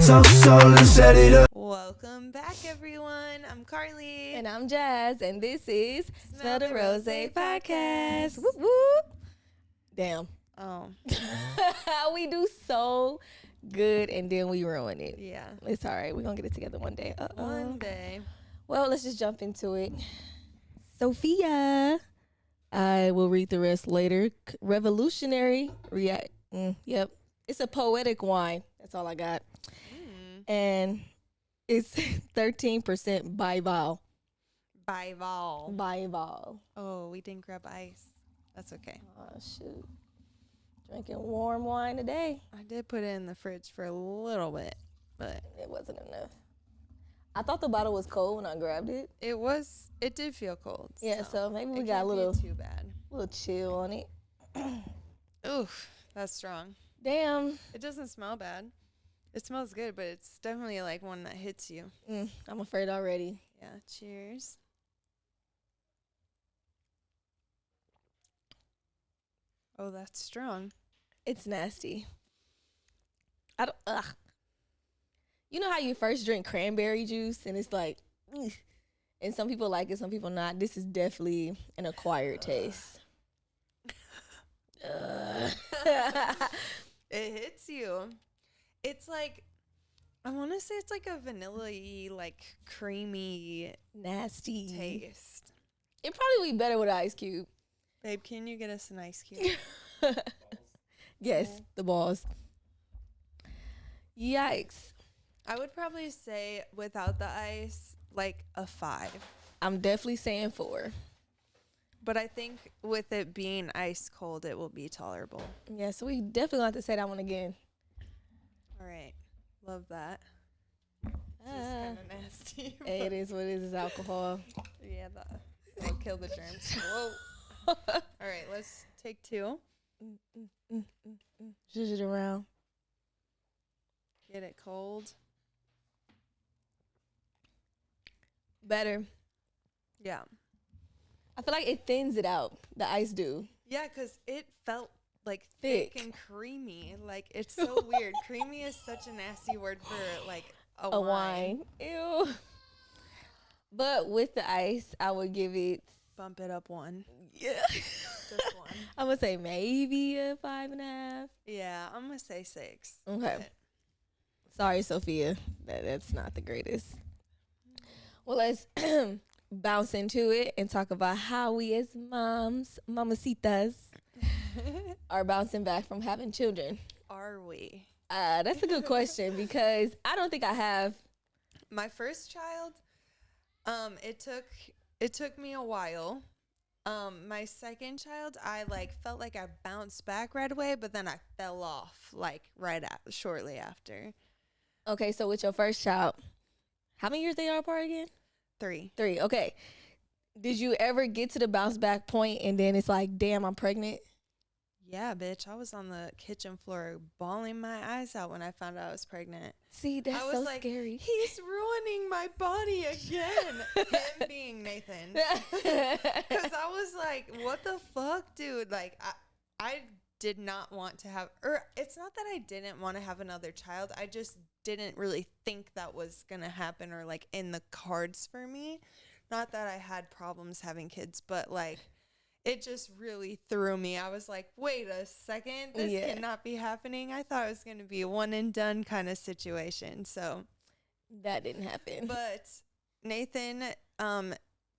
So let's set it up. Welcome back, everyone. I'm Carly. And I'm Jazz, and this is Smell the Rosè Podcast. Podcast. Whoop, whoop. Damn. Oh, We do so good, and then we ruin it. yeah. It's all right. We're going to get it together one day. One day. Well, let's just jump into it. Sophia. I will read the rest later. Revolutionary. Yep. It's a poetic wine. That's all I got. And it's 13% bival. Bival. Bival. Oh, we didn't grab ice. That's okay. Oh, shoot. Drinking warm wine today. I did put it in the fridge for a little bit, but It wasn't enough. I thought the bottle was cold when I grabbed it. it did feel cold. Yeah, so maybe we it got a can't little be too bad. chill on it. Oof, that's strong. Damn. It doesn't smell bad. It smells good, but it's definitely like one that hits you. I'm afraid already. Yeah, cheers. Oh, that's strong. It's nasty. Ugh. You know how you first drink cranberry juice and it's like, ugh. And some people like it, some people not. This is definitely an acquired taste. It hits you. It's like, I want to say it's like a vanilla-y, like creamy Nasty. taste. It probably be better with an ice cube. Babe, can you get us an ice cube? Yes, the balls. Yikes. I would probably say without the ice, like a 5. I'm definitely saying 4. But I think with it being ice cold, it will be tolerable. Yeah, so we definitely have to say that one again. All right. Love that. It's kind of nasty. It is what it is. It's alcohol. Yeah, that'll kill the germs. Whoa. All right, let's take 2. Zhuzh it around. Get it cold. Better. Yeah. I feel like it thins it out. The ice do. Yeah, because it felt like thick and creamy. Like, it's so weird. Creamy is such a nasty word for like a wine. Ew. But with the ice, I would give it. Bump it up 1. Yeah. Just 1. I'm gonna say maybe a 5.5. Yeah, I'm going to say 6. Okay. But Sorry, Sophia. That's not the greatest. Well, let's bounce into it and talk about how we as moms, mamacitas, are bouncing back from having children. are we? That's a good question because I don't think I have. My first child, it took me a while. My second child, I felt like I bounced back right away, but then I fell off shortly after. Okay, so with your first child, how many years they are apart again? 3. 3. Okay. Did you ever get to the bounce back point and then it's like, damn, I'm pregnant? Yeah, bitch. I was on the kitchen floor bawling my eyes out when I found out I was pregnant. See, that's I was so like, scary. He's ruining my body again. Him being Nathan. Because I was like, what the fuck, dude? Like, I did not want to have, or it's not that I didn't want to have another child. I just didn't really think that was going to happen or like in the cards for me. Not that I had problems having kids, but like, it just really threw me. I was like, wait a second, this cannot be happening. I thought it was going to be a one and done kind of situation. So that didn't happen. But Nathan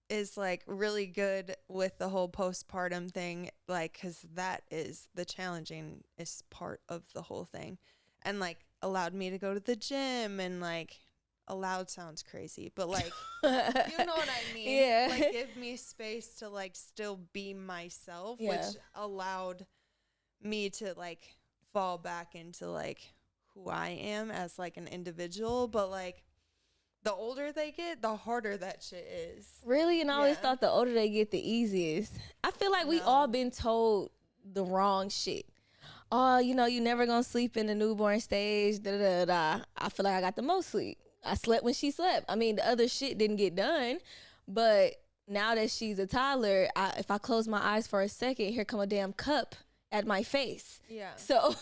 is like really good with the whole postpartum thing, like, because that is the challengingest part of the whole thing. And like allowed me to go to the gym and like, allowed sounds crazy, but like, you know what I mean? Yeah. Like give me space to like still be myself, which allowed me to like fall back into like who I am as like an individual. But like the older they get, the harder that shit is. Really? And I always thought the older they get, the easiest. I feel like we all been told the wrong shit. Oh, you know, you never gonna sleep in the newborn stage. Da, da, da, da. I feel like I got the most sleep. I slept when she slept. I mean, the other shit didn't get done, but now that she's a toddler, if I close my eyes for a second, here come a damn cup at my face. Yeah. So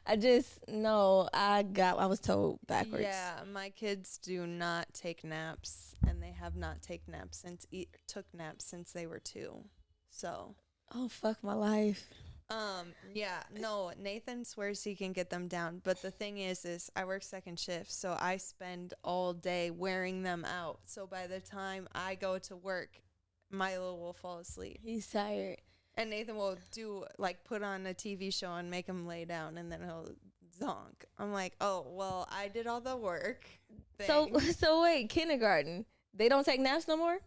I just know I was told backwards. Yeah, my kids do not take naps, and they have not took naps since they were 2. So. Oh, fuck my life. Yeah, no, Nathan swears he can get them down, but the thing is I work second shift, so I spend all day wearing them out. So by the time I go to work, Milo will fall asleep. He's tired. And Nathan will put on a TV show and make him lay down, and then he'll zonk. I'm like, oh, well, I did all the work. So wait, kindergarten, they don't take naps no more?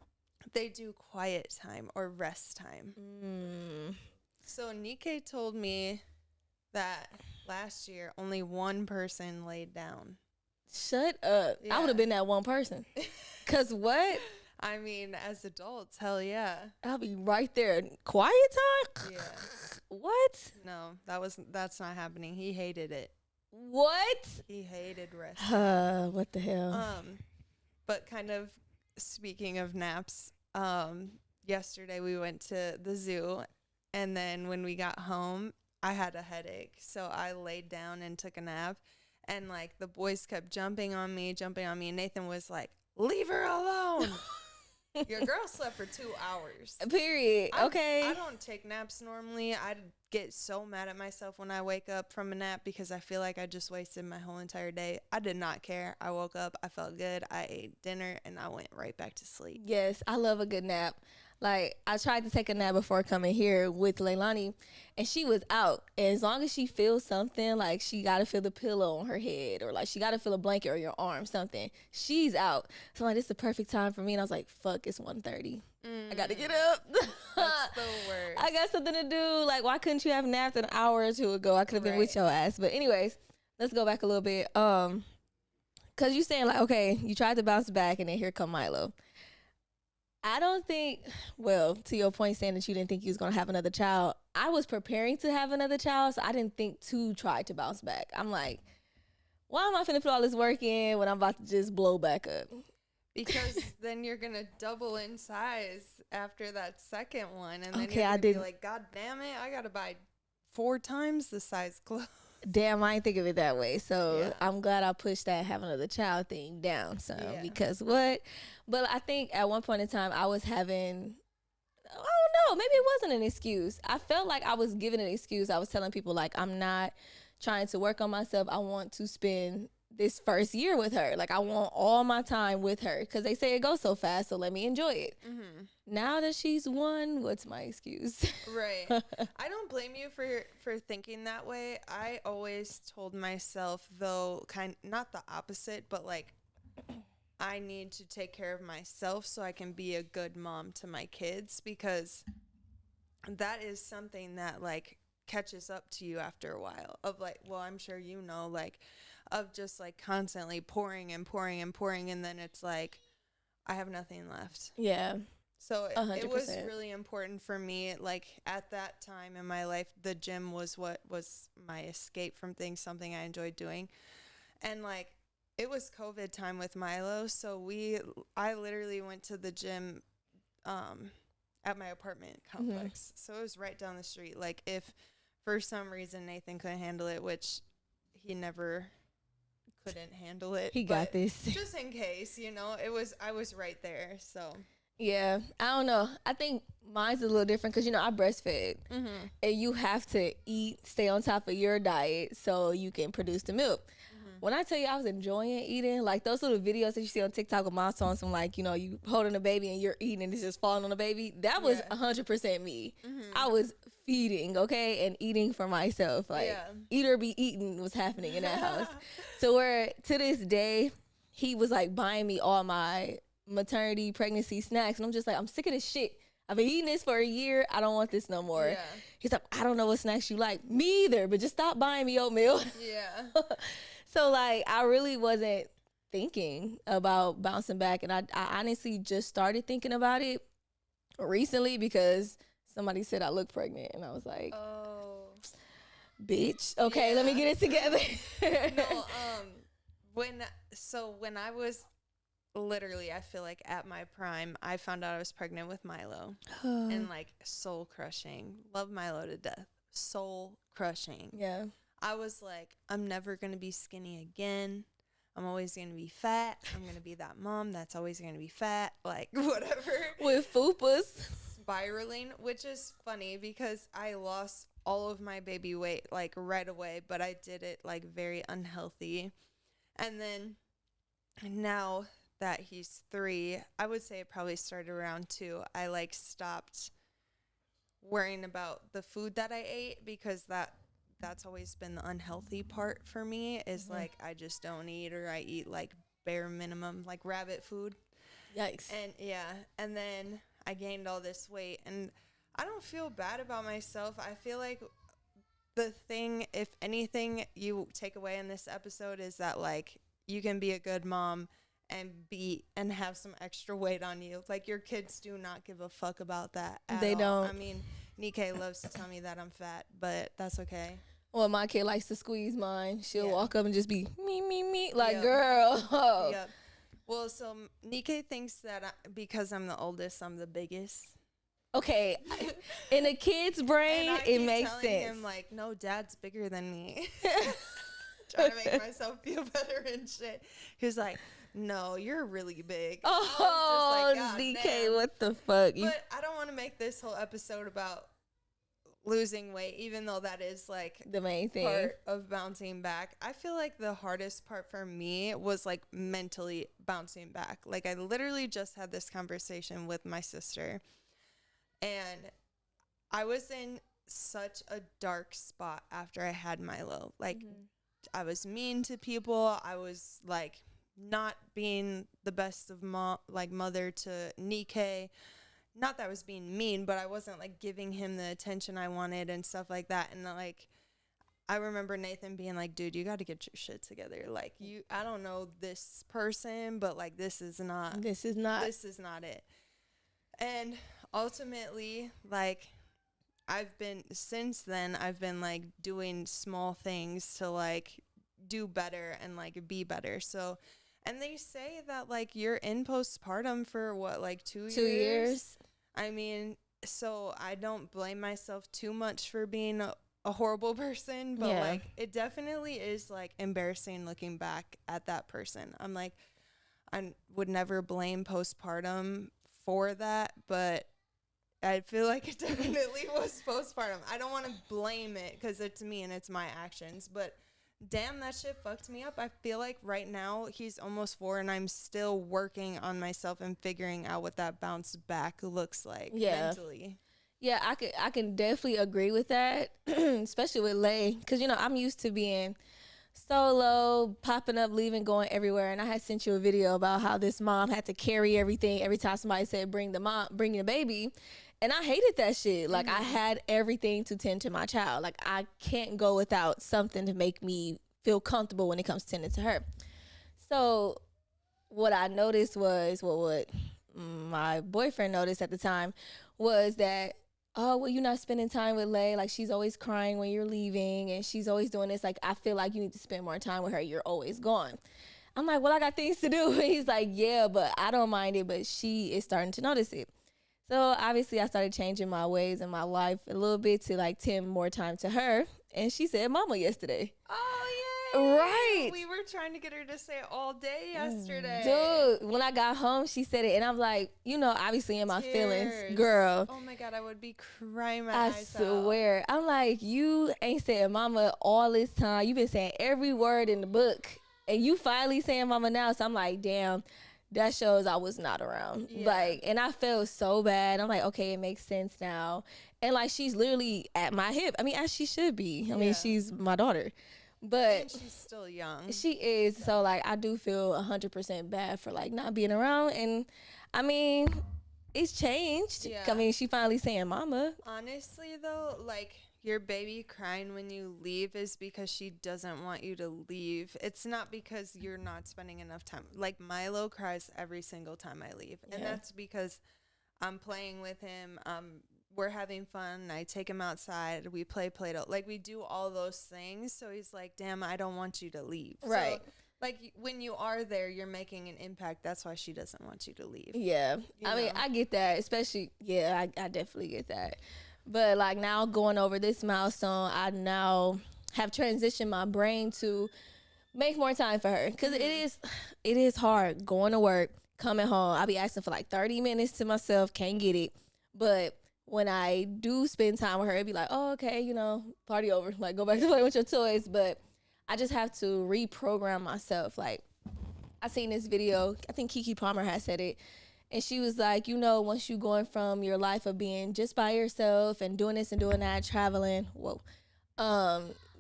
They do quiet time or rest time. So Nikkei told me that last year only one person laid down. Shut up. Yeah. I would have been that one person. Because what? I mean, as adults, hell yeah. I'll be right there. Quiet time? Yeah. What? No, that's not happening. He hated it. What? He hated rest. What the hell? But kind of speaking of naps, yesterday we went to the zoo, and then when we got home, I had a headache, so I laid down and took a nap, and the boys kept jumping on me, and Nathan was like, "Leave her alone." Your girl slept for 2 hours. Period. Okay. I don't take naps normally. I get so mad at myself when I wake up from a nap because I feel like I just wasted my whole entire day. I did not care. I woke up, I felt good, I ate dinner, and I went right back to sleep. Yes, I love a good nap. I tried to take a nap before coming here with Leilani, and she was out. And as long as she feels something, like she got to feel the pillow on her head, or she got to feel a blanket or your arm, something, she's out. So this is the perfect time for me. And I was like, fuck, it's 1:30. I got to get up. That's the worst. I got something to do. Why couldn't you have napped an hour or 2 ago? I could have been with your ass. But anyways, let's go back a little bit. Because you saying okay, you tried to bounce back, and then here come Milo. I don't think, to your point saying that you didn't think you was going to have another child, I was preparing to have another child, so I didn't think to try to bounce back. I'm like, why am I finna put all this work in when I'm about to just blow back up? Because then you're going to double in size after that second one, and then Okay, you're going to be like, God damn it, I got to buy 4 times the size clothes. Damn, I ain't think of it that way. So Yeah. I'm glad I pushed that having another child thing down. So because what? But I think at one point in time I was having, I don't know, maybe it wasn't an excuse. I felt like I was giving an excuse. I was telling people I'm not trying to work on myself. I want to spend this first year with her. I want all my time with her because they say it goes so fast. So let me enjoy it. Mm-hmm. Now that she's 1, what's my excuse? Right. I don't blame you for thinking that way. I always told myself, though, not the opposite, but I need to take care of myself so I can be a good mom to my kids, because that is something that catches up to you after a while of I'm sure of just constantly pouring and pouring and pouring, and then it's I have nothing left. Yeah. So it was 100%. really important for me. At that time in my life, the gym was what was my escape from things, something I enjoyed doing. And it was COVID time with Milo. So I literally went to the gym at my apartment complex. So it was right down the street. If for some reason Nathan couldn't handle it, which he never couldn't handle it. He got this. Just in case, I was right there. So yeah, I don't know. I think mine's a little different because, I breastfed. Mm-hmm. And you have to stay on top of your diet so you can produce the milk. Mm-hmm. When I tell you I was enjoying eating, those little videos that you see on TikTok of Milestones from you holding a baby and you're eating and it's just falling on the baby, that was 100% me. Mm-hmm. I was feeding, okay, and eating for myself. Eat or be eaten was happening in that house. So where to this day, he was buying me all my maternity, pregnancy snacks, and I'm just I'm sick of this shit. I've been eating this for a year. I don't want this no more. Yeah. He's like, I don't know what snacks you like. Me either, but just stop buying me oatmeal. Yeah. So I really wasn't thinking about bouncing back, and I honestly just started thinking about it recently because somebody said I look pregnant, and I was like, oh, bitch. Okay, let me get it together. No, when I was literally, I feel at my prime, I found out I was pregnant with Milo. And soul crushing. Love Milo to death. soul crushing. Yeah. I was like, I'm never going to be skinny again. I'm always going to be fat. I'm going to be that mom that's always going to be fat. Like, whatever. With fupas. Spiraling, which is funny because I lost all of my baby weight, like, right away. But I did it, like, very unhealthy. And then now that he's 3, I would say it probably started around 2. I, like, stopped worrying about the food that I ate because that's always been the unhealthy part for me is like I just don't eat, or I eat like bare minimum, like rabbit food. Yikes. And then I gained all this weight, and I don't feel bad about myself. I feel like the thing, if anything you take away in this episode, is that like you can be a good mom and have some extra weight on you. Like, your kids do not give a fuck about that at They all. don't. I mean, Nikkei loves to tell me that I'm fat, but that's okay. Well, my kid likes to squeeze mine. She'll Yeah. walk up and just be me. Like, Yep. girl. Yep. Well, so Nikkei thinks that because I'm the oldest, I'm the biggest. Okay. In a kid's brain, And I it keep makes telling sense. him, like, no, Dad's bigger than me. Trying to make myself feel better and shit. He was like, no, you're really big. Oh, DK, what the fuck? But I don't want to make this whole episode about losing weight, even though that is like The main thing. part of bouncing back. I feel like the hardest part for me was like mentally bouncing back. Like, I literally just had this conversation with my sister, and I was in such a dark spot after I had Milo. Like, I was mean to people. I was like not being the best of mother to Nikkei. Not that I was being mean, but I wasn't like giving him the attention I wanted and stuff like that. And like, I remember Nathan being like, dude, you got to get your shit together. Like, I don't know this person, but like, this is not it. And ultimately, like, since then I've been like doing small things to like do better and like be better. So, and they say that like you're in postpartum for what, like 2 years? 2 years. I mean, so I don't blame myself too much for being a horrible person, but Yeah. like it definitely is like embarrassing looking back at that person. I'm like, I would never blame postpartum for that, but I feel like it definitely was postpartum. I don't want to blame it because it's me and it's my actions, but damn, that shit fucked me up. I feel like right now he's almost 4 and I'm still working on myself and figuring out what that bounce back looks like mentally. Yeah, I can definitely agree with that, especially with Lay, because, you know, I'm used to being solo, popping up, leaving, going everywhere. And I had sent you a video about how this mom had to carry everything every time somebody said bring the baby. And I hated that shit. Like, I had everything to tend to my child. Like, I can't go without something to make me feel comfortable when it comes to tending to her. So what I noticed was, what my boyfriend noticed at the time was that, oh, well, you're not spending time with Lay. Like, she's always crying when you're leaving, and she's always doing this. Like, I feel like you need to spend more time with her. You're always gone. I'm like, well, I got things to do. And he's like, yeah, but I don't mind it, but she is starting to notice it. So obviously I started changing my ways in my life a little bit to like tend more time to her. And she said mama yesterday. Oh, yay. Right. We were trying to get her to say it all day yesterday. Dude, when I got home, she said it. And I'm like, you know, obviously in my feelings, girl. Oh my God, I would be crying my I eyes out. swear. I'm like, you ain't said mama all this time. You've been saying every word in the book. And you finally saying mama now. So I'm like, damn. That shows I was not around. Yeah. Like, and I felt so bad. I'm like, okay, it makes sense now. And like, she's literally at my hip. I mean, as she should be. I mean, she's my daughter. But and she's still young. she is. So like, I do feel 100% bad for like not being around. And I mean, it's changed. Yeah. I mean, she finally saying mama. Honestly though, like, your baby crying when you leave is because she doesn't want you to leave. It's not because you're not spending enough time. Like, Milo cries every single time I leave. And that's because I'm playing with him. We're having fun. I take him outside. We play Play-Doh. Like, we do all those things. So he's like, damn, I don't want you to leave. Right. So, like, when you are there, you're making an impact. That's why she doesn't want you to leave. Yeah. You I mean, know? I get that. Especially, I definitely get that. But like now going over this milestone, I now have transitioned my brain to make more time for her. Because it is hard going to work, coming home. I'll be asking for like 30 minutes to myself, can't get it. But when I do spend time with her, it'd be like, oh, okay, you know, party over. Like, go back to play with your toys. But I just have to reprogram myself. Like, I seen this video, I think Keke Palmer had said it, and she was like, you know, once you going from your life of being just by yourself and doing this and doing that, traveling,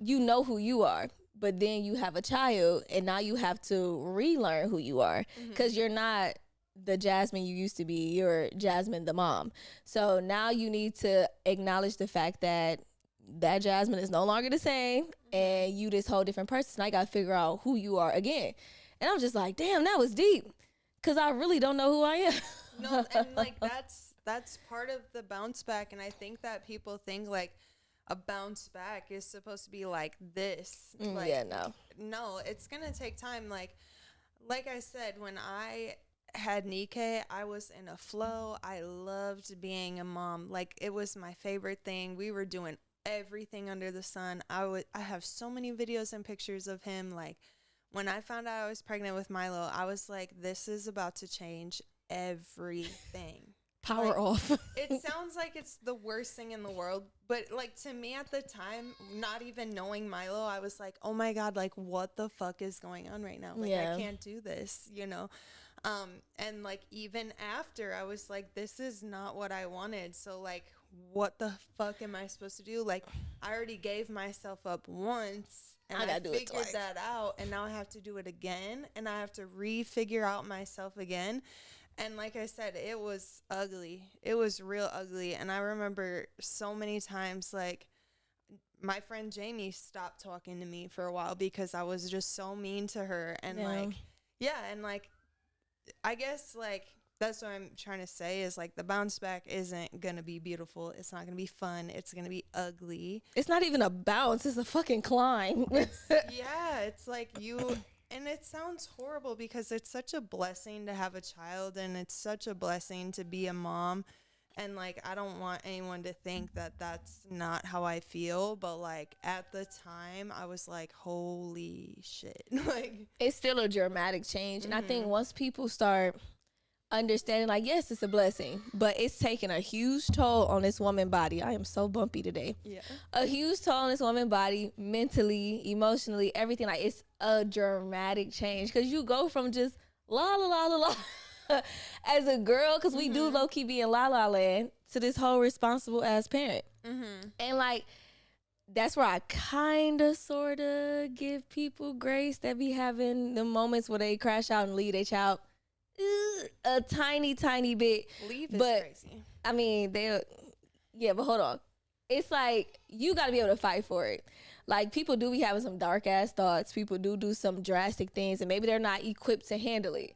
you know who you are. But then you have a child, and now you have to relearn who you are, because you're not the Jasmine you used to be. You're Jasmine the mom. So now you need to acknowledge the fact that Jasmine is no longer the same, and you this whole different person. So I got to figure out who you are again. And I'm just like, damn, that was deep, because I really don't know who I am. No, and like that's part of the bounce back. And I think that people think like a bounce back is supposed to be like this. Like, yeah, no, it's gonna take time. Like I said, when I had Nikkei, I was in a flow. I loved being a mom. Like, it was my favorite thing. We were doing everything under the sun. I have so many videos and pictures of him. Like, when I found out I was pregnant with Milo, I was like, this is about to change everything. Power off. It sounds like it's the worst thing in the world, but like to me at the time, not even knowing Milo, I was like, oh my God, like what the fuck is going on right now? Like, I can't do this, you know? And like even after, I was like, this is not what I wanted. So like, what the fuck am I supposed to do? Like, I already gave myself up once, and I figured that out, and now I have to do it again, and I have to refigure out myself again. And like I said, it was ugly. It was real ugly. And I remember so many times, like, my friend Jamie stopped talking to me for a while because I was just so mean to her. And and like, I guess like that's what I'm trying to say is like the bounce back isn't going to be beautiful. It's not going to be fun. It's going to be ugly. It's not even a bounce. It's a fucking climb. It's like you... And it sounds horrible because it's such a blessing to have a child, and it's such a blessing to be a mom. And like, I don't want anyone to think that that's not how I feel, but like at the time I was like, holy shit. Like, it's still a dramatic change. And I think once people start understanding, like, yes, it's a blessing, but it's taking a huge toll on this woman body. I am so bumpy today. Yeah. A huge toll on this woman body, mentally, emotionally, everything. Like, it's a dramatic change, because you go from just la la la la la as a girl, because we do low-key be in la la land, to this whole responsible ass parent. And like, that's where I kind of sort of give people grace that be having the moments where they crash out and leave their child a tiny bit. Leave is crazy. I mean, but hold on. It's like, you got to be able to fight for it. Like, people do be having some dark ass thoughts. People do some drastic things, and maybe they're not equipped to handle it.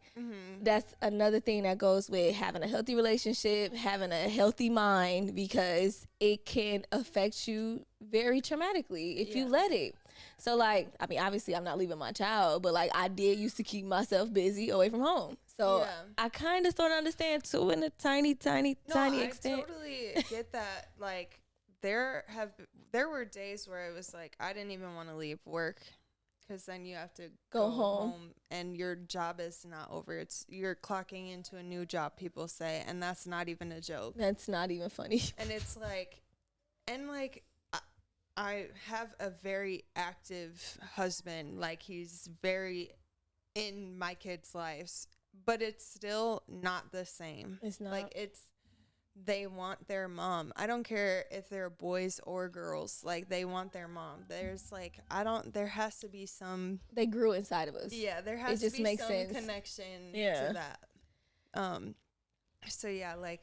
That's another thing that goes with having a healthy relationship, having a healthy mind, because it can affect you very traumatically if you let it. So like, I mean, obviously I'm not leaving my child, but like, I did used to keep myself busy away from home. So I kind of sort of understand too, in a tiny extent. I totally get that. Like, there were days where it was like, I didn't even want to leave work, because then you have to go home and your job is not over. You're clocking into a new job, people say, and that's not even a joke. That's not even funny. And it's like, I have a very active husband. Like, he's very in my kids' lives, but it's still not the same. It's not. Like, they want their mom. I don't care if they're boys or girls. Like, they want their mom. There's like, there has to be some. They grew inside of us. Yeah, there has to be some connection to that. So yeah, like,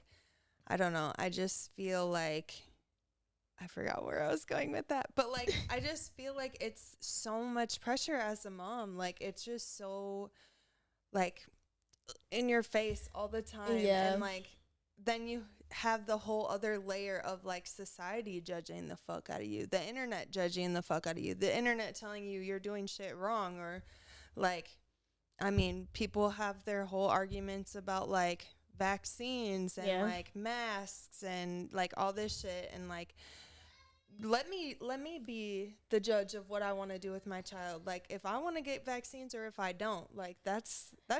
I don't know. I just feel like, I forgot where I was going with that, but like, I just feel like it's so much pressure as a mom. Like, it's just so like in your face all the time. And like, then you have the whole other layer of like society judging the fuck out of you, the internet judging the fuck out of you, the internet telling you you're doing shit wrong, or like, I mean, people have their whole arguments about like vaccines and like masks and like all this shit, and like let me be the judge of what I want to do with my child. Like if I want to get vaccines or if I don't, like that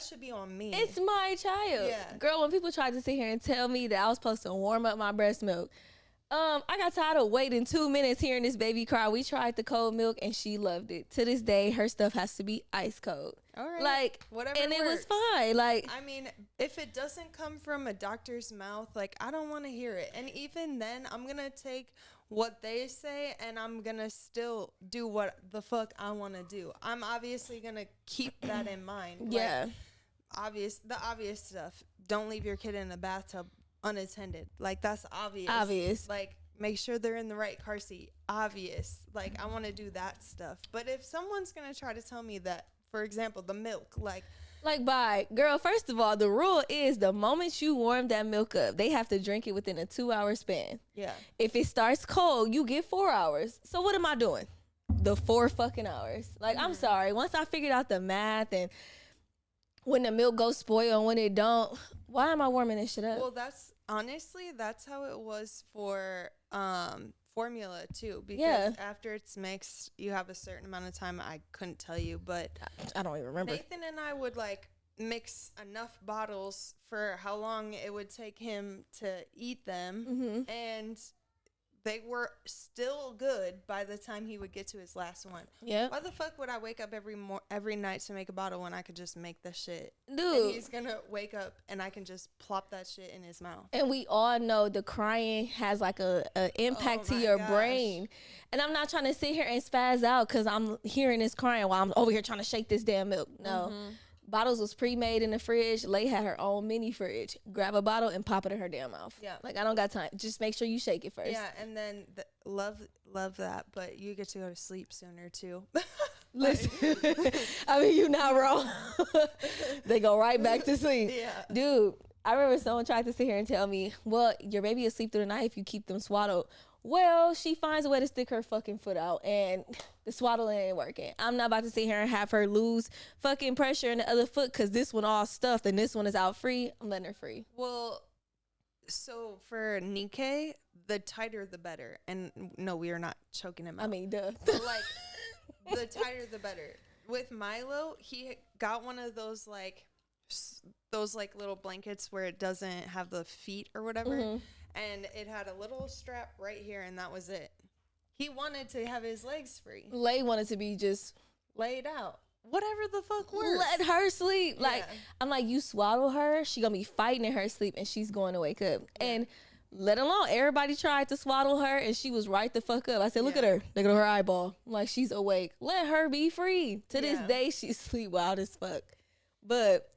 should be on me. It's my child. Girl, when people tried to sit here and tell me that I was supposed to warm up my breast milk, I got tired of waiting 2 minutes hearing this baby cry. We tried the cold milk and she loved it. To this day, her stuff has to be ice cold. All right. Like, whatever. And it works. was fine. Like, I mean, if it doesn't come from a doctor's mouth, like I don't want to hear it. And even then, I'm going to take what they say and I'm going to still do what the fuck I want to do. I'm obviously going to keep that in mind. Yeah. Like, the obvious stuff. Don't leave your kid in a bathtub unattended. Like that's obvious. Like make sure they're in the right car seat. Obvious. Like I want to do that stuff. But if someone's going to try to tell me that, for example, the milk, like bye. Girl, first of all, the rule is the moment you warm that milk up, they have to drink it within a 2-hour span. Yeah. If it starts cold, you get 4 hours. So what am I doing? The 4 fucking hours. Like, I'm sorry. Once I figured out the math and when the milk goes spoil and when it don't, why am I warming this shit up? Well, that's how it was for formula too, because after it's mixed, you have a certain amount of time. I couldn't tell you, but I don't even remember. Nathan and I would like mix enough bottles for how long it would take him to eat them, and they were still good by the time he would get to his last one. Yeah. Why the fuck would I wake up every night to make a bottle when I could just make the shit? Dude. And he's going to wake up and I can just plop that shit in his mouth. And we all know the crying has like a impact to your brain. And I'm not trying to sit here and spaz out because I'm hearing this crying while I'm over here trying to shake this damn milk. No. Bottles was pre-made in the fridge. Lay had her own mini fridge. Grab a bottle and pop it in her damn mouth. Yeah. Like, I don't got time. Just make sure you shake it first. Yeah, and then love that, but you get to go to sleep sooner, too. Listen, I mean, you're not wrong. They go right back to sleep. Yeah. Dude, I remember someone tried to sit here and tell me, well, your baby will sleep through the night if you keep them swaddled. Well, she finds a way to stick her fucking foot out, and the swaddling ain't working. I'm not about to sit here and have her lose fucking pressure in the other foot because this one all stuffed and this one is out free. I'm letting her free. Well, so for Nikkei, the tighter the better. And no, we are not choking him out. I mean, duh. But like, the tighter the better. With Milo, he got one of those like little blankets where it doesn't have the feet or whatever. And it had a little strap right here, and that was it. He wanted to have his legs free. Lay wanted to be just laid out. Whatever the fuck works. Let her sleep. Yeah. Like, I'm like, you swaddle her, she gonna be fighting in her sleep, and she's going to wake up. Yeah. And let alone, everybody tried to swaddle her, and she was right the fuck up. I said, look at her. Look at her eyeball. I'm like, she's awake. Let her be free. To this day, she sleep wild as fuck. But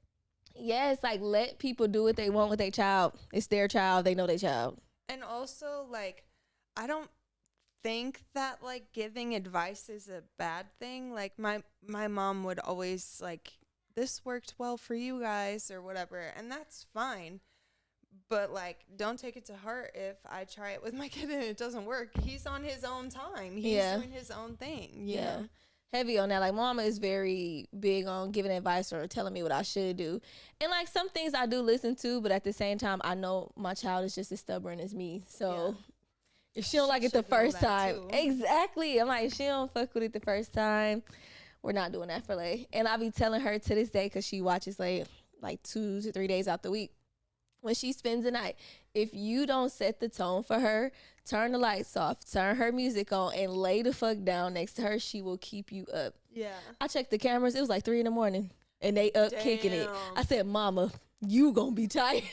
yeah, it's like, let people do what they want with their child. It's their child. They know their child. And also, like, I don't think that, like, giving advice is a bad thing. Like, my mom would always, like, this worked well for you guys or whatever. And that's fine. But, like, don't take it to heart if I try it with my kid and it doesn't work. He's on his own time. He's doing his own thing. You know? Heavy on that. Like, mama is very big on giving advice or telling me what I should do. And, like, some things I do listen to, but at the same time, I know my child is just as stubborn as me. So, if she don't like it the first time. Exactly. I'm like, if she don't fuck with it the first time, we're not doing that for Lay. And I be telling her to this day, because she watches Lay like 2 to 3 days out the week. When she spends the night, if you don't set the tone for her, turn the lights off, turn her music on, and lay the fuck down next to her, she will keep you up. Yeah. I checked the cameras. It was like 3 a.m, and they up kicking it. I said, mama, you gonna be tired.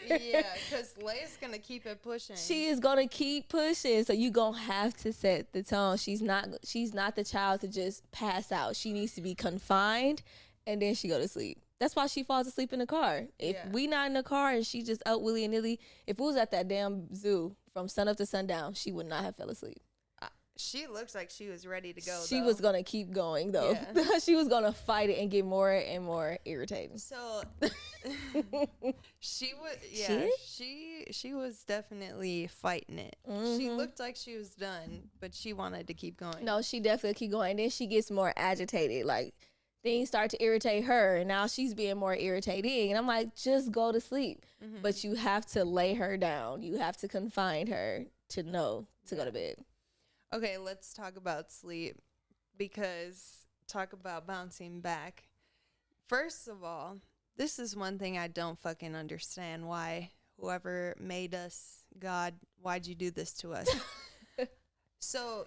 Yeah, because Lay's gonna keep it pushing. She is gonna keep pushing, so you gonna have to set the tone. She's not the child to just pass out. She needs to be confined, and then she go to sleep. That's why she falls asleep in the car. If we not in the car and she just out willy-nilly, if it was at that damn zoo from sun up to sundown, she would not have fell asleep. She looks like she was ready to go, She was going to keep going, though. Yeah. She was going to fight it and get more and more irritating. So, she was definitely fighting it. She looked like she was done, but she wanted to keep going. No, she definitely keep going. And then she gets more agitated, like, things start to irritate her, and now she's being more irritating. And I'm like, just go to sleep. But you have to lay her down. You have to confine her to know to go to bed. Okay, let's talk about sleep, because talk about bouncing back. First of all, this is one thing I don't fucking understand. Why whoever made us, God, why'd you do this to us? So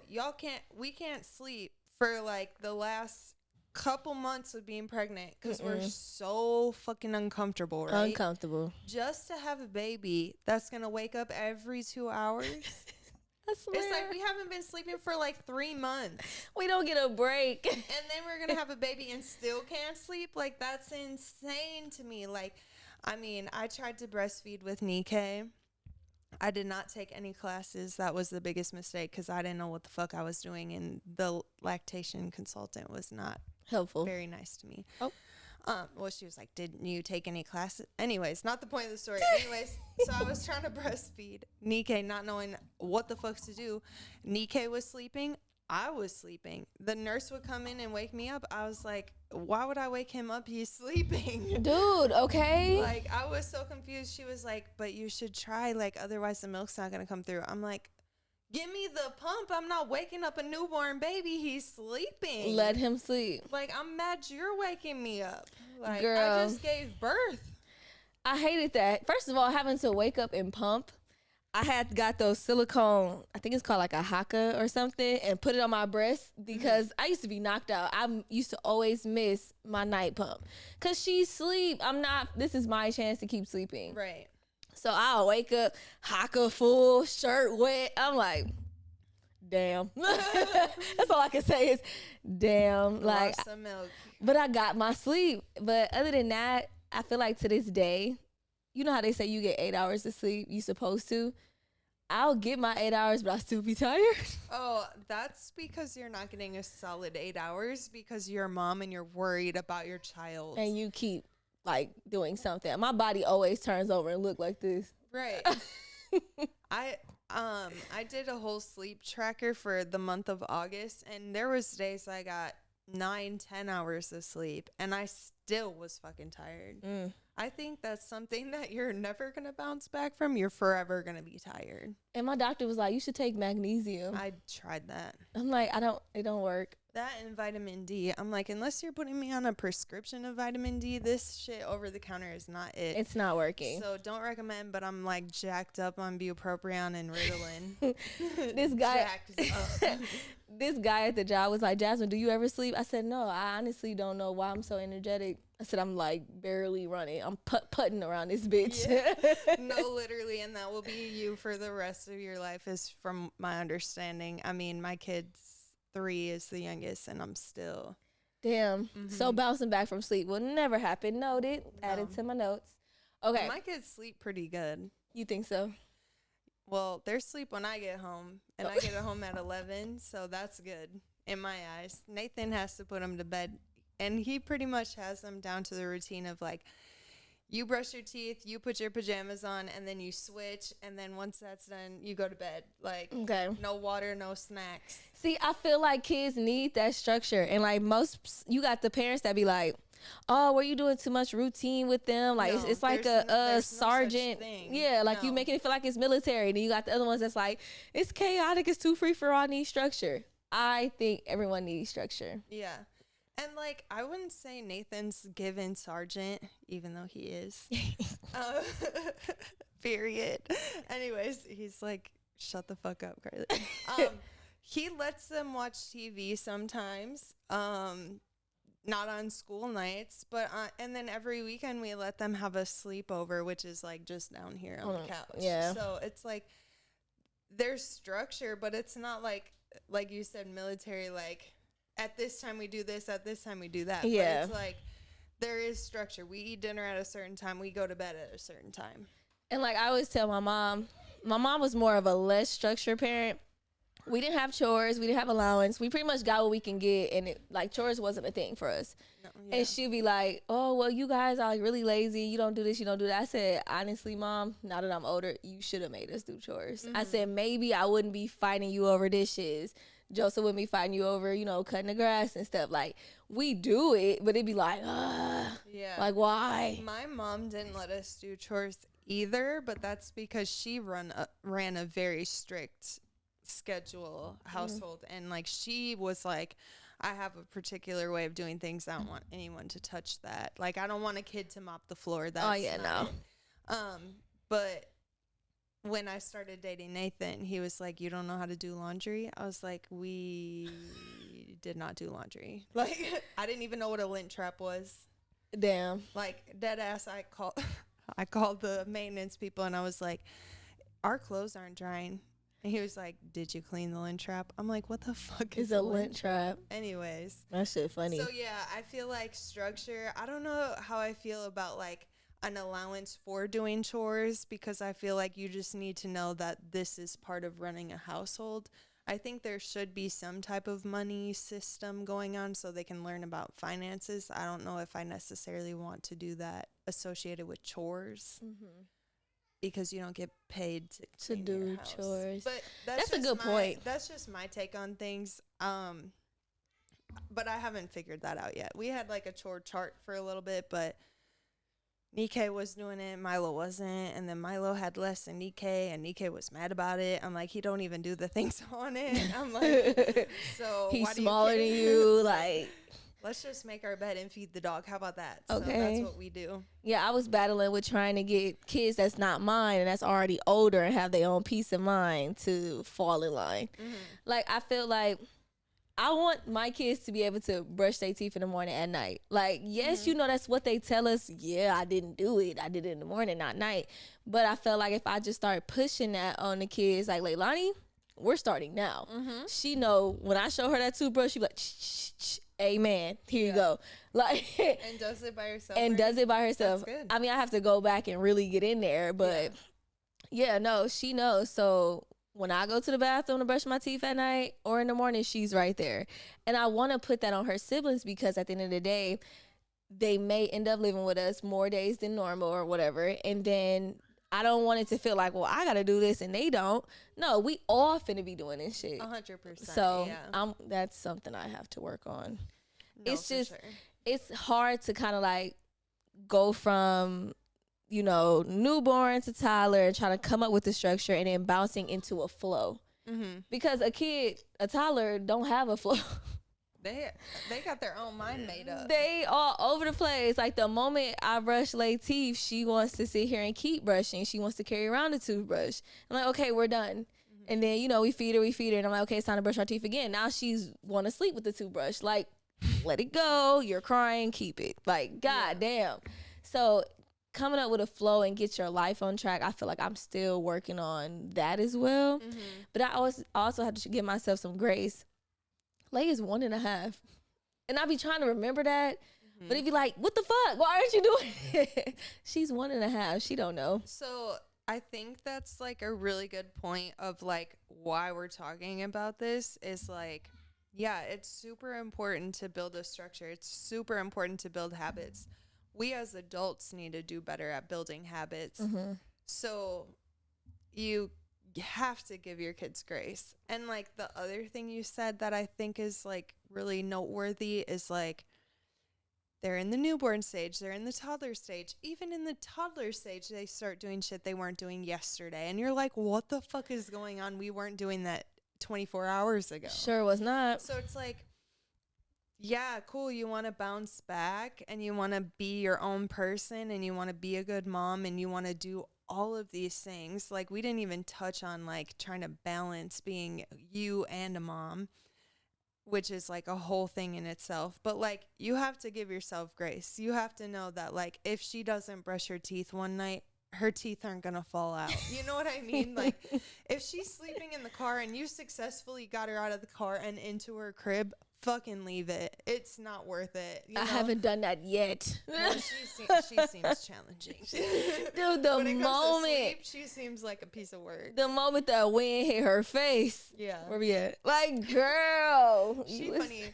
we can't sleep for like the last couple months of being pregnant because we're so fucking uncomfortable, right? Uncomfortable. Just to have a baby that's gonna wake up every 2 hours. I swear. It's like we haven't been sleeping for like 3 months. We don't get a break. And then we're gonna have a baby and still can't sleep. Like, that's insane to me. Like, I mean, I tried to breastfeed with Nikkei. I did not take any classes. That was the biggest mistake because I didn't know what the fuck I was doing, and the lactation consultant was not Helpful. very nice to me. Oh. Well, she was like, didn't you take any classes? Anyways, not the point of the story. Anyways, so I was trying to breastfeed Nikkei, not knowing what the fuck to do. Nikkei was sleeping. I was sleeping. The nurse would come in and wake me up. I was like, why would I wake him up? He's sleeping. Dude, okay. Like, I was so confused. She was like, but you should try. Like, otherwise the milk's not going to come through. I'm like, give me the pump. I'm not waking up a newborn baby. He's sleeping. Let him sleep. Like, I'm mad you're waking me up. Like, Girl. I just gave birth. I hated that. First of all, having to wake up and pump. I had got those silicone, I think it's called like a haka or something, and put it on my breast because I used to be knocked out. I used to always miss my night pump because she sleep. This is my chance to keep sleeping. Right. So I'll wake up, haka full, shirt wet. I'm like, damn. That's all I can say is, damn. Like, Lost some milk. but I got my sleep. But other than that, I feel like to this day, you know how they say you get 8 hours of sleep? You supposed to. I'll get my 8 hours, but I'll still be tired. Oh, that's because you're not getting a solid 8 hours because you're a mom and you're worried about your child. And you keep like doing something. My body always turns over and look like this. Right. I did a whole sleep tracker for the month of August, and there was days I got 9-10 hours of sleep and I still was fucking tired. I think that's something that you're never gonna bounce back from. You're forever gonna be tired. And my doctor was like, you should take magnesium. I tried that. I'm like, it don't work. That and vitamin D. I'm like, unless you're putting me on a prescription of vitamin D, this shit over the counter is not it. It's not working. So don't recommend, but I'm like jacked up on bupropion and Ritalin. This guy Jacked up. this guy at the job was like, Jasmine, do you ever sleep? I said, no, I honestly don't know why I'm so energetic. I said, I'm like barely running. I'm putting around this bitch. Yeah. No, literally. And that will be you for the rest of your life, is from my understanding. I mean, my kid's 3 is the youngest, and I'm still. Damn. So bouncing back from sleep will never happen. Noted. No. Added to my notes. Okay. My kids sleep pretty good. You think so? Well, they're asleep when I get home, and I get home at 11, so that's good in my eyes. Nathan has to put them to bed, and he pretty much has them down to the routine of, like, you brush your teeth, you put your pajamas on, and then you switch, and then once that's done, you go to bed. Like, Okay. no water, no snacks. See, I feel like kids need that structure. And, like, you got the parents that be like, oh, were you doing too much routine with them? Like, No, it's like there's no such sergeant. thing. Yeah, like you No. making it feel like it's military. Then you got the other ones that's like, it's chaotic, it's too free for all, need structure. I think everyone needs structure. Yeah. And, like, I wouldn't say Nathan's given sergeant, even though he is. Period. Anyways, he's like, shut the fuck up, Carly. He lets them watch TV sometimes. Not on school nights, but and then every weekend we let them have a sleepover, which is like just down here on the couch. Yeah. So it's like there's structure, but it's not like you said, military, like at this time we do this, at this time we do that. Yeah. But it's like there is structure. We eat dinner at a certain time, we go to bed at a certain time. And like I always tell my mom was more of a less structured parent. We didn't have chores. We didn't have allowance. We pretty much got what we can get. And chores wasn't a thing for us. No, yeah. And she'd be like, oh, well, you guys are like really lazy. You don't do this. You don't do that. I said, honestly, Mom, now that I'm older, you should have made us do chores. I said, maybe I wouldn't be fighting you over dishes. Joseph with me fighting you over, cutting the grass and stuff. Like, we do it, but it'd be like, like, why? My mom didn't let us do chores either, but that's because she ran a very strict schedule household, and like she was like, I have a particular way of doing things. I don't want anyone to touch that. Like, I don't want a kid to mop the floor. That's not it. But when I started dating Nathan, he was like, you don't know how to do laundry? I was like, we did not do laundry. Like, I didn't even know what a lint trap was. Damn. Like, dead ass, I called the maintenance people, and I was like, our clothes aren't drying. And he was like, did you clean the lint trap? I'm like, what the fuck is a lint trap? Anyways. That shit funny. So, yeah, I feel like structure. I don't know how I feel about, like, an allowance for doing chores, because I feel like you just need to know that this is part of running a household. I think there should be some type of money system going on so they can learn about finances. I don't know if I necessarily want to do that associated with chores. Because you don't get paid to do chores. But that's a good point. That's just my take on things. But I haven't figured that out yet. We had like a chore chart for a little bit, but Nikkei was doing it, Milo wasn't, and then Milo had less than Nikkei, and Nikkei was mad about it. I'm like, he don't even do the things on it. I'm like, so he's smaller than you, like. Let's just make our bed and feed the dog. How about that? Okay. So that's what we do. Yeah, I was battling with trying to get kids that's not mine and that's already older and have their own peace of mind to fall in line. Like, I feel like I want my kids to be able to brush their teeth in the morning and night. Like, yes, that's what they tell us. Yeah, I didn't do it. I did it in the morning, not night. But I felt like if I just start pushing that on the kids, like, Leilani, we're starting now. She know when I show her that toothbrush, she be like, shh, amen. Here you go. Like, and does it by herself. That's good. I mean, I have to go back and really get in there, but no, she knows. So when I go to the bathroom to brush my teeth at night or in the morning, she's right there. And I want to put that on her siblings because at the end of the day, they may end up living with us more days than normal or whatever. And then I don't want it to feel like, well, I got to do this and they don't. No, we all finna be doing this shit. 100%. So that's something I have to work on. No, it's just, sure. It's hard to kind of like go from, newborn to toddler and try to come up with the structure and then bouncing into a flow. Because a toddler don't have a flow. They got their own mind made up. They all over the place. Like, the moment I brush Lay's teeth, she wants to sit here and keep brushing. She wants to carry around the toothbrush. I'm like, okay, we're done. And then, we feed her. And I'm like, okay, it's time to brush our teeth again. Now she's want to sleep with the toothbrush. Like, let it go. You're crying. Keep it. Like, God damn. So coming up with a flow and get your life on track, I feel like I'm still working on that as well. But I also have to give myself some grace. Lay is 1.5. And I be trying to remember that. But it'd be like, what the fuck? Why aren't you doing it? She's 1.5. She don't know. So I think that's like a really good point of like why we're talking about this is like, yeah, it's super important to build a structure. It's super important to build habits. We as adults need to do better at building habits. So you have to give your kids grace. And like the other thing you said that I think is like really noteworthy is like they're in the newborn stage, they're in the toddler stage. Even in the toddler stage, they start doing shit they weren't doing yesterday. And you're like, what the fuck is going on? We weren't doing that 24 hours ago. Sure was not. So it's like, yeah, cool. You want to bounce back and you want to be your own person and you want to be a good mom and you want to do all of these things. Like, we didn't even touch on like trying to balance being you and a mom, which is like a whole thing in itself. But like, you have to give yourself grace. You have to know that like if she doesn't brush her teeth one night, her teeth aren't gonna fall out. You know what I mean? Like, if she's sleeping in the car and you successfully got her out of the car and into her crib, fucking leave it. It's not worth it. I haven't done that yet. Well, she seems challenging. Dude, the when it comes moment to sleep, she seems like a piece of work. the moment that wind hit her face, where we at? Like, girl, She funny.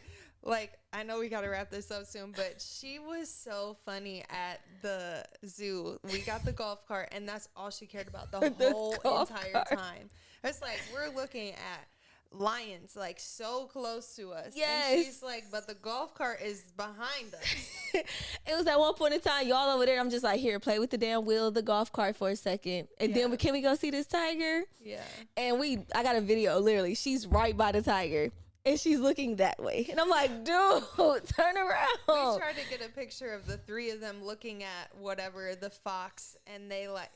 Like, I know we got to wrap this up soon, but she was so funny at the zoo. We got the golf cart, and that's all she cared about the whole entire time. It's like, we're looking at lions, like so close to us. Yes. And she's like, but the golf cart is behind us. It was at one point in time, y'all over there. I'm just like, here, play with the damn wheel of the golf cart for a second. And then can we go see this tiger? Yeah. And I got a video, literally. She's right by the tiger. And she's looking that way. And I'm like, dude, turn around. We tried to get a picture of the three of them looking at whatever, the fox. And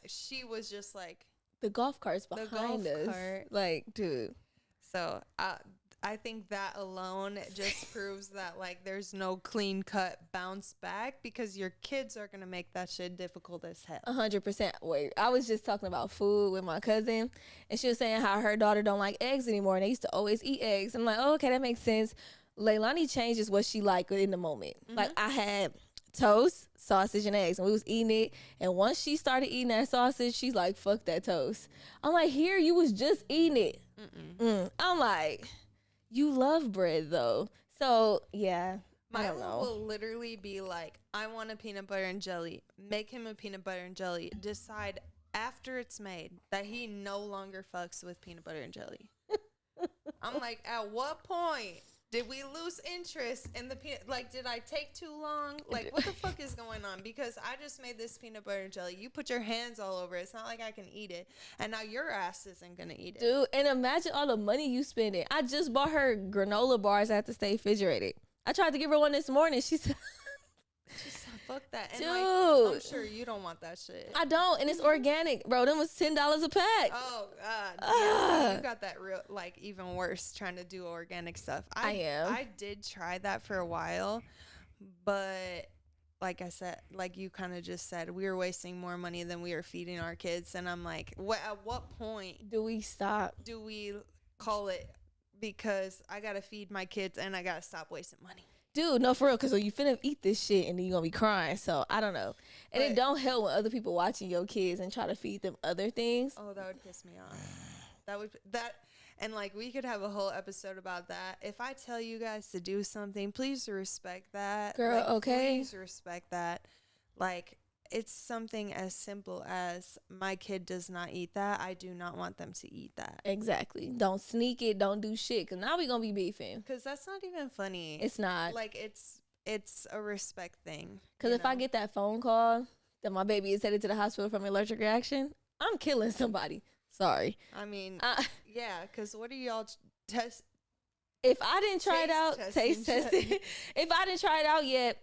she was just like. The golf cart's behind us. Like, dude. So I think that alone just proves that, like, there's no clean cut bounce back because your kids are going to make that shit difficult as hell. 100%. Wait, I was just talking about food with my cousin, and she was saying how her daughter don't like eggs anymore, and they used to always eat eggs. I'm like, oh, okay, that makes sense. Leilani changes what she like in the moment. Mm-hmm. Like, I had toast, sausage, and eggs, and we was eating it, and once she started eating that sausage, she's like, fuck that toast. I'm like, here, you was just eating it. I'm like, you love bread though. So yeah, I don't know. Will literally be like, I want a peanut butter and jelly. Make him a peanut butter and jelly. Decide after it's made that he no longer fucks with peanut butter and jelly. I'm like, at what point did we lose interest in the peanut? Like, did I take too long? Like, what the fuck is going on? Because I just made this peanut butter and jelly. You put your hands all over it. It's not like I can eat it. And now your ass isn't going to eat it. Dude, and imagine all the money you spending. I just bought her granola bars that have to stay refrigerated. I tried to give her one this morning. She said, fuck that. And dude, like, I'm sure you don't want that shit. I don't, and it's organic, bro. Them was $10 a pack. Oh God, yeah, you got that real, like, even worse trying to do organic stuff. I did try that for a while, but like I said, like you kind of just said, we were wasting more money than we were feeding our kids, and I'm like, at what point do we stop? Do we call it because I gotta feed my kids and I gotta stop wasting money? Dude, no, for real, because you finna eat this shit and then you're gonna be crying. So I don't know. And it don't help when other people watching your kids and try to feed them other things. Oh, that would piss me off. And like, we could have a whole episode about that. If I tell you guys to do something, please respect that. Girl, like, okay. Please respect that. Like, it's something as simple as my kid does not eat that. I do not want them to eat that. Exactly. Don't sneak it. Don't do shit. Because now we going to be beefing. Because that's not even funny. It's not. Like, it's a respect thing. Because if I get that phone call that my baby is headed to the hospital from an allergic reaction, I'm killing somebody. Sorry. I mean, yeah, because what are y'all test? If I didn't try it out, taste testing. If I didn't try it out yet,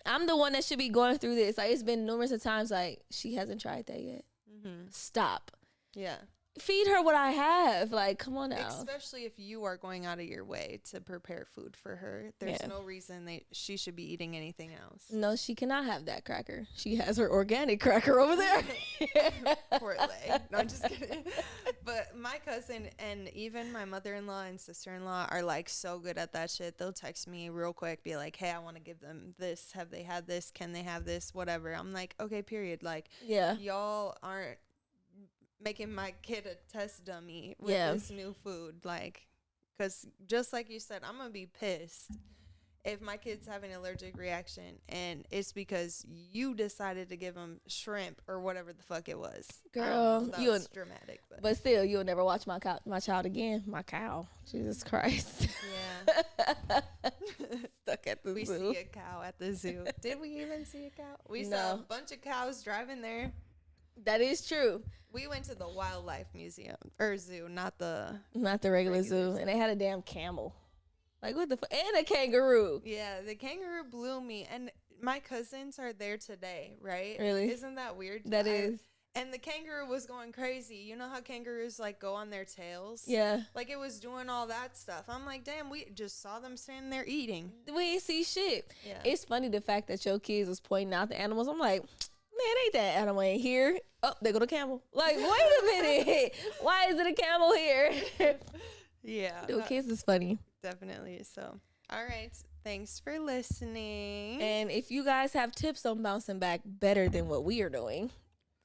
I'm the one that should be going through this. Like, it's been numerous of times, like, she hasn't tried that yet. Mm-hmm. Stop. Yeah. Feed her what I have. Like, come on now. Especially if you are going out of your way to prepare food for her. There's no reason she should be eating anything else. No, she cannot have that cracker. She has her organic cracker over there. Poor leg. No, I'm just kidding. But my cousin and even my mother-in-law and sister-in-law are, like, so good at that shit. They'll text me real quick, be like, hey, I want to give them this. Have they had this? Can they have this? Whatever. I'm like, okay, period. Like, y'all aren't making my kid a test dummy with this new food, like, because just like you said, I'm gonna be pissed if my kid's having an allergic reaction and it's because you decided to give him shrimp or whatever the fuck it was. Girl, that was dramatic, but still, you'll never watch my child again. My cow, Jesus Christ. Yeah. Stuck at the zoo. We see a cow at the zoo. Did we even see a cow? We saw a bunch of cows driving there. That is true. We went to the wildlife museum or zoo, not the regular zoo, and they had a damn camel. Like, what the fuck? And a kangaroo. Yeah, the kangaroo blew me. And my cousins are there today, right? Really? Isn't that weird? That is. And the kangaroo was going crazy. You know how kangaroos, like, go on their tails? Yeah. Like, it was doing all that stuff. I'm like, damn, we just saw them standing there eating. We ain't see shit. Yeah. It's funny the fact that your kids was pointing out the animals. I'm like, man, ain't that animal in here? Oh, there go the camel. Like, wait a minute. Why is it a camel here? Yeah. Dude, kids is funny. Definitely. So, all right. Thanks for listening. And if you guys have tips on bouncing back better than what we are doing,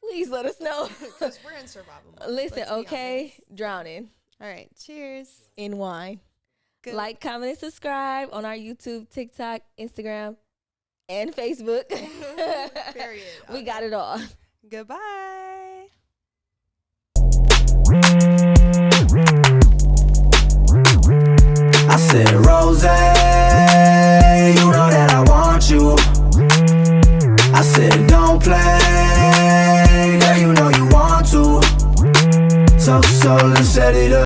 please let us know. Because we're in survival mode. Listen, okay? Drowning. All right. Cheers. In wine. Good. Like, comment, and subscribe on our YouTube, TikTok, Instagram, and Facebook. Period. We got it all. Goodbye. I said, Rosé, you know that I want you. I said, don't play, girl, you know you want to. So let's set it up.